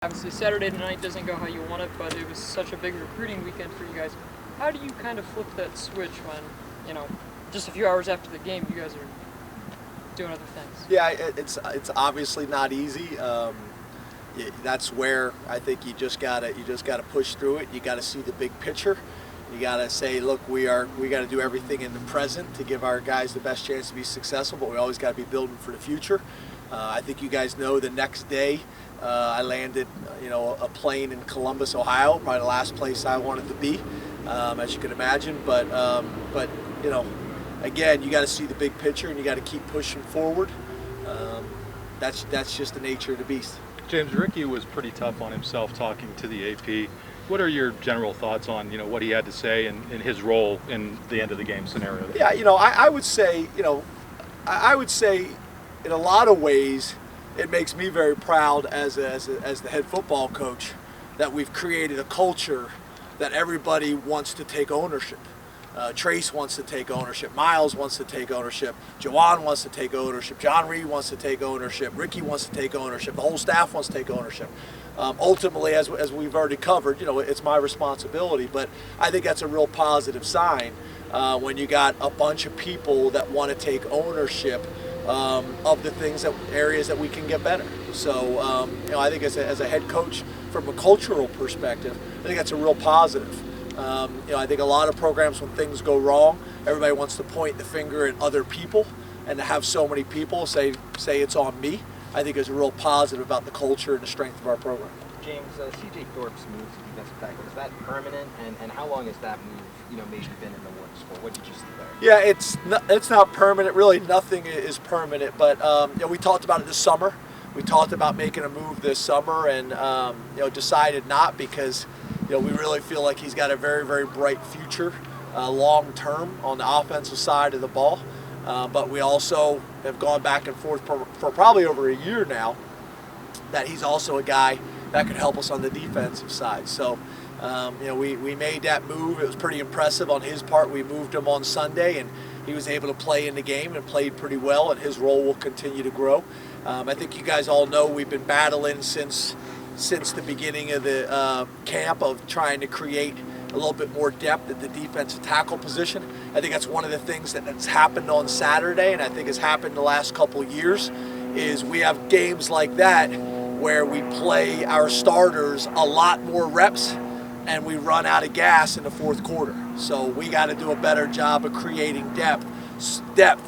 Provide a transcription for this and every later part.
Obviously, Saturday night doesn't go how you want it, but it was such a big recruiting weekend for you guys. How do you kind of flip that switch when, just a few hours after the game, you guys are doing other things? Yeah, it's obviously not easy. That's where I think you just gotta push through it. You gotta see the big picture. You gotta say, look, we gotta do everything in the present to give our guys the best chance to be successful, but we always gotta be building for the future. I think you guys know the next day I landed, a plane in Columbus, Ohio, probably the last place I wanted to be, as you can imagine. But again, you got to see the big picture and you got to keep pushing forward. That's just the nature of the beast. James, Ricky was pretty tough on himself talking to the AP. What are your general thoughts on what he had to say and his role in the end of the game scenario? Yeah, I would say, I would say, in a lot of ways, it makes me very proud as the head football coach that we've created a culture that everybody wants to take ownership. Trace wants to take ownership. Miles wants to take ownership. Jawan wants to take ownership. John Reed wants to take ownership. Ricky wants to take ownership. The whole staff wants to take ownership. Ultimately, as we've already covered, it's my responsibility. But I think that's a real positive sign when you got a bunch of people that want to take ownership of the areas that we can get better. So, I think as a head coach, from a cultural perspective, I think that's a real positive. I think a lot of programs, when things go wrong, everybody wants to point the finger at other people, and to have so many people say it's on me, I think is a real positive about the culture and the strength of our program. James, C.J. Thorpe's move to defensive tackle, is that permanent? And how long has that move, maybe been in the works for? What did you see there? Yeah, it's not permanent. Really, nothing is permanent. But we talked about it this summer. We talked about making a move this summer, and decided not because we really feel like he's got a very, very bright future, long term on the offensive side of the ball. But we also have gone back and forth for probably over a year now that he's also a guy that could help us on the defensive side. So, we made that move. It was pretty impressive on his part. We moved him on Sunday, and he was able to play in the game and played pretty well, and his role will continue to grow. I think you guys all know we've been battling since the beginning of the camp of trying to create a little bit more depth at the defensive tackle position. I think that's one of the things that's happened on Saturday, and I think has happened the last couple of years, is we have games like that where we play our starters a lot more reps and we run out of gas in the fourth quarter. So we got to do a better job of creating depth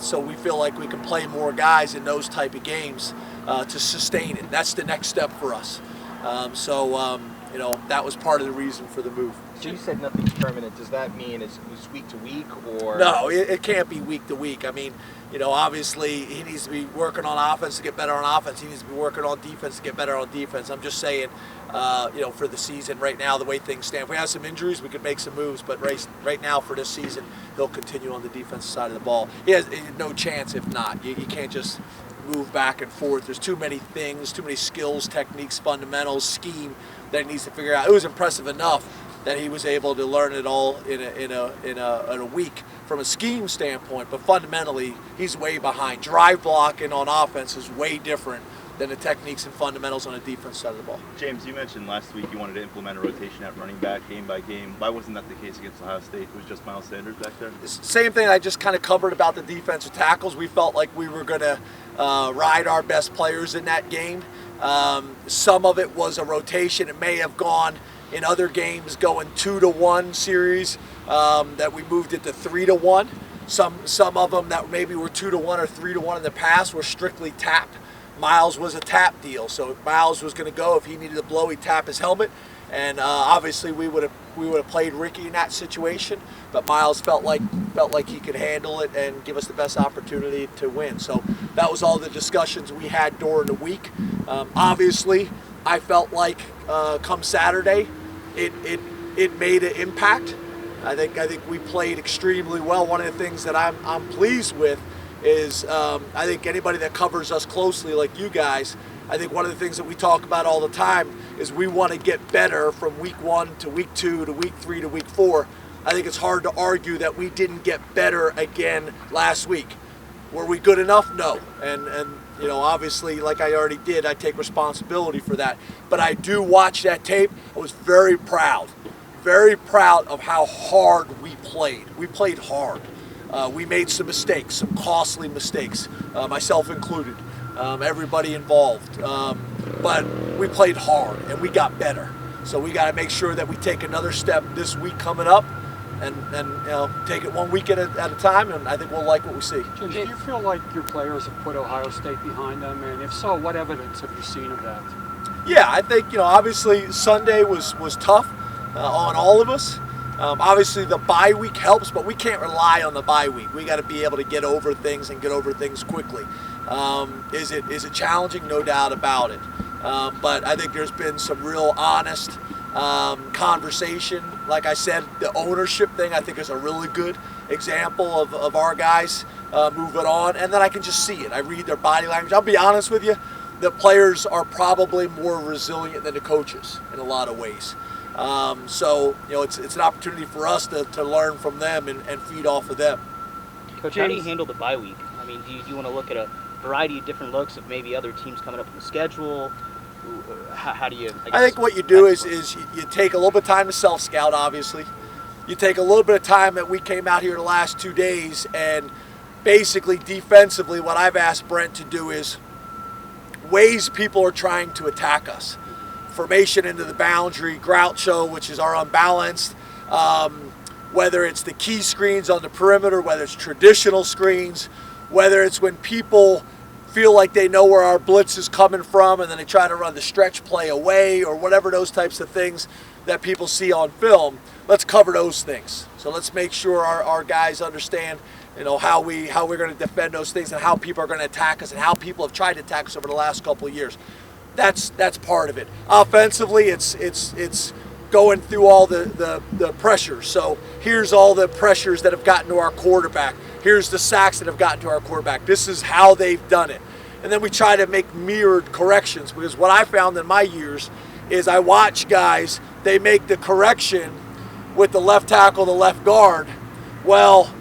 so we feel like we can play more guys in those type of games to sustain it. That's the next step for us. That was part of the reason for the move. So you said nothing's permanent. Does that mean it's week to week, or? No, it can't be week to week. I mean, obviously he needs to be working on offense to get better on offense. He needs to be working on defense to get better on defense. I'm just saying, for the season right now, the way things stand. If we have some injuries, we could make some moves. But right now for this season, he'll continue on the defensive side of the ball. He has no chance if not. You can't just move back and forth. There's too many things, too many skills, techniques, fundamentals, scheme that he needs to figure out. It was impressive enough that he was able to learn it all in a week from a scheme standpoint, but fundamentally he's way behind. Drive blocking on offense is way different than the techniques and fundamentals on the defense side of the ball. James, you mentioned last week you wanted to implement a rotation at running back game by game. Why wasn't that the case against Ohio State? It was just Miles Sanders back there? Same thing I just kind of covered about the defensive tackles. We felt like we were going to ride our best players in that game. Some of it was a rotation. It may have gone in other games going 2-1 series, that we moved it to 3-1. Some of them that maybe were 2-1 or 3-1 in the past were strictly tapped. Miles was a tap deal, so Miles was going to go. If he needed to blow, he'd tap his helmet, and obviously we would have played Ricky in that situation. But Miles felt like he could handle it and give us the best opportunity to win. So that was all the discussions we had during the week. Obviously, I felt like come Saturday, it made an impact. I think we played extremely well. One of the things that I'm pleased with is I think anybody that covers us closely, like you guys, I think one of the things that we talk about all the time is we want to get better from week 1 to week 2 to week 3 to week 4. I think it's hard to argue that we didn't get better again last week. Were we good enough? No. And Obviously, like I already did, I take responsibility for that. But I do watch that tape. I was very proud of how hard we played. We played hard. We made some mistakes, some costly mistakes, myself included, everybody involved. But we played hard and we got better. So we got to make sure that we take another step this week coming up, and take it 1 week at a time, and I think we'll like what we see. Jim, do you feel like your players have put Ohio State behind them? And if so, what evidence have you seen of that? Yeah, I think, obviously Sunday was tough on all of us. Obviously the bye week helps, but we can't rely on the bye week. We got to be able to get over things and get over things quickly. Is it challenging? No doubt about it. But I think there's been some real honest conversation. Like I said, the ownership thing I think is a really good example of our guys moving on, and then I can just see it. I read their body language. I'll be honest with you, the players are probably more resilient than the coaches in a lot of ways. So it's an opportunity for us to learn from them and feed off of them. Coach, how do you handle the bye week? I mean, do you want to look at a variety of different looks of maybe other teams coming up in the schedule? How do you? I think what you do is you take a little bit of time to self-scout, obviously. You take a little bit of time that we came out here the last 2 days, and basically defensively what I've asked Brent to do is ways people are trying to attack us. Formation into the boundary, Groucho, which is our unbalanced, whether it's the key screens on the perimeter, whether it's traditional screens, whether it's when people feel like they know where our blitz is coming from and then they try to run the stretch play away, or whatever those types of things that people see on film. Let's cover those things. So let's make sure our guys understand how we're going to defend those things and how people are going to attack us and how people have tried to attack us over the last couple of years. That's part of it. Offensively, it's going through all the pressures. So here's all the pressures that have gotten to our quarterback. Here's the sacks that have gotten to our quarterback. This is how they've done it. And then we try to make mirrored corrections, because what I found in my years is I watch guys, they make the correction with the left tackle, the left guard. Well,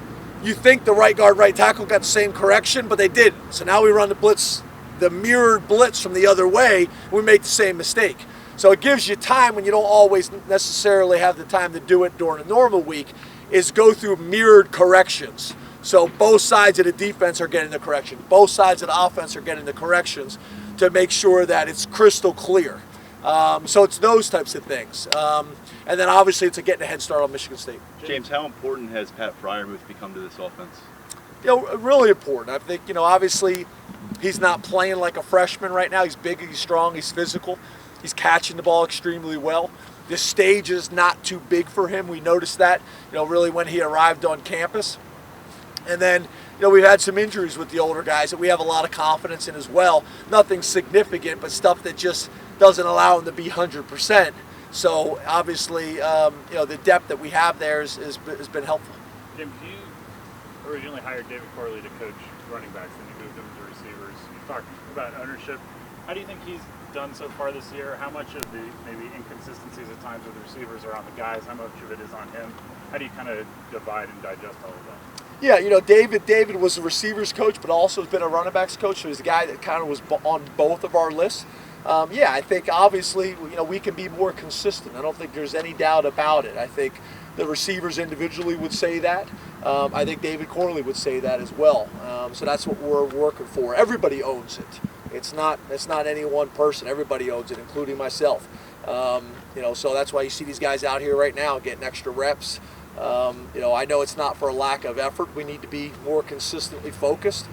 you think the right guard, right tackle got the same correction, but they didn't. So now we run the blitz, the mirrored blitz from the other way, we make the same mistake. So it gives you time when you don't always necessarily have the time to do it during a normal week, is go through mirrored corrections. So both sides of the defense are getting the correction. Both sides of the offense are getting the corrections to make sure that it's crystal clear. So it's those types of things. And then obviously it's getting a head start on Michigan State. James, how important has Pat Freiermuth become to this offense? Really important. I think, obviously he's not playing like a freshman right now. He's big, he's strong, he's physical. He's catching the ball extremely well. This stage is not too big for him. We noticed that, really when he arrived on campus. And then, we've had some injuries with the older guys that we have a lot of confidence in as well. Nothing significant, but stuff that just doesn't allow him to be 100%. So obviously, the depth that we have there has been helpful. Jim, you originally hired David Corley to coach running backs, and you moved him to receivers. You talked about ownership. How do you think he's done so far this year? How much of the maybe inconsistencies at times with the receivers are on the guys? How much of it is on him? How do you kind of divide and digest all of that? Yeah, David was a receivers coach, but also has been a running backs coach. So he's a guy that kind of was on both of our lists. I think obviously, we can be more consistent. I don't think there's any doubt about it. I think the receivers individually would say that. I think David Corley would say that as well. So that's what we're working for. Everybody owns it. It's not any one person. Everybody owns it, including myself. So that's why you see these guys out here right now getting extra reps. I know it's not for a lack of effort. We need to be more consistently focused.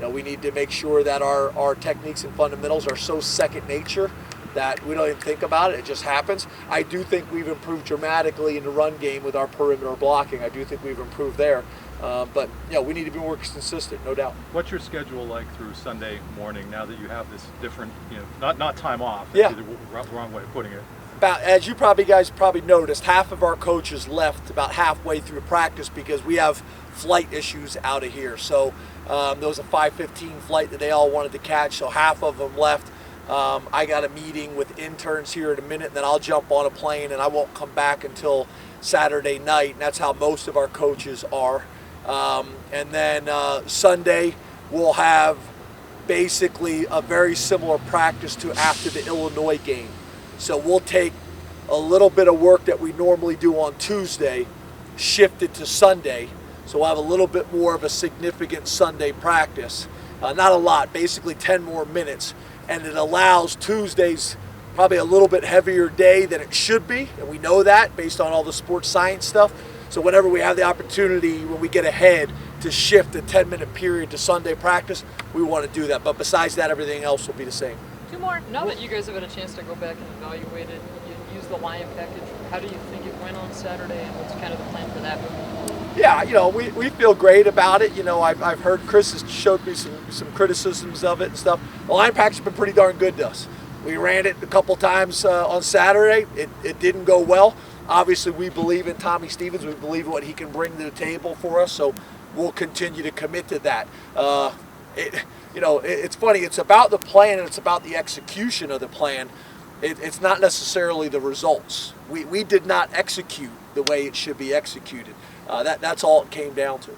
We need to make sure that our techniques and fundamentals are so second nature that we don't even think about it. It just happens. I do think we've improved dramatically in the run game with our perimeter blocking. I do think we've improved there. But we need to be more consistent, no doubt. What's your schedule like through Sunday morning now that you have this different, not time off? Yeah. That's the wrong way of putting it. As you guys noticed, half of our coaches left about halfway through practice because we have flight issues out of here. So there was a 5:15 flight that they all wanted to catch, so half of them left. I got a meeting with interns here in a minute, and then I'll jump on a plane, and I won't come back until Saturday night, and that's how most of our coaches are. And then Sunday we'll have basically a very similar practice to after the Illinois game. So we'll take a little bit of work that we normally do on Tuesday, shift it to Sunday. So we'll have a little bit more of a significant Sunday practice. Not a lot, basically 10 more minutes. And it allows Tuesdays probably a little bit heavier day than it should be. And we know that based on all the sports science stuff. So whenever we have the opportunity, when we get ahead, to shift a 10-minute period to Sunday practice, we want to do that. But besides that, everything else will be the same. Two more. Now that you guys have had a chance to go back and evaluate it, you use the Lion package. How do you think it went on Saturday, and what's kind of the plan for that moving? Yeah, we feel great about it. I've heard Chris has showed me some criticisms of it and stuff. The Lion package has been pretty darn good to us. We ran it a couple times on Saturday. It didn't go well. Obviously, we believe in Tommy Stevens. We believe in what he can bring to the table for us, so we'll continue to commit to that. It's funny. It's about the plan and it's about the execution of the plan. It's not necessarily the results. We did not execute the way it should be executed. That's all it came down to.